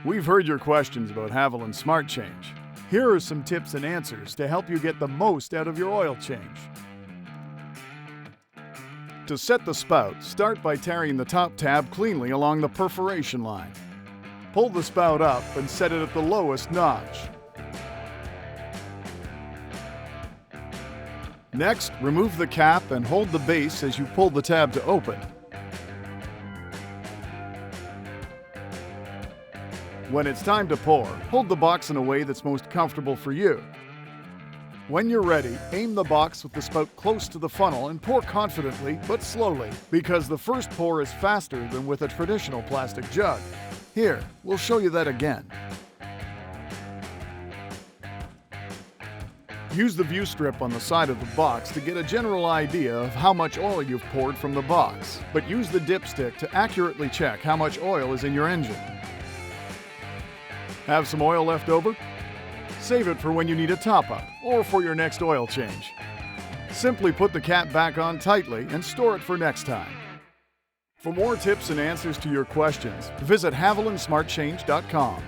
We've heard your questions about Havoline Smart Change. Here are some tips and answers to help you get the most out of your oil change. To set the spout, start by tearing the top tab cleanly along the perforation line. Pull the spout up and set it at the lowest notch. Next, remove the cap and hold the base as you pull the tab to open. When it's time to pour, hold the box in a way that's most comfortable for you. When you're ready, aim the box with the spout close to the funnel and pour confidently but slowly, because the first pour is faster than with a traditional plastic jug. Here, we'll show you that again. Use the view strip on the side of the box to get a general idea of how much oil you've poured from the box, but use the dipstick to accurately check how much oil is in your engine. Have some oil left over? Save it for when you need a top-up or for your next oil change. Simply put the cap back on tightly and store it for next time. For more tips and answers to your questions, visit HavolineSmartChange.com.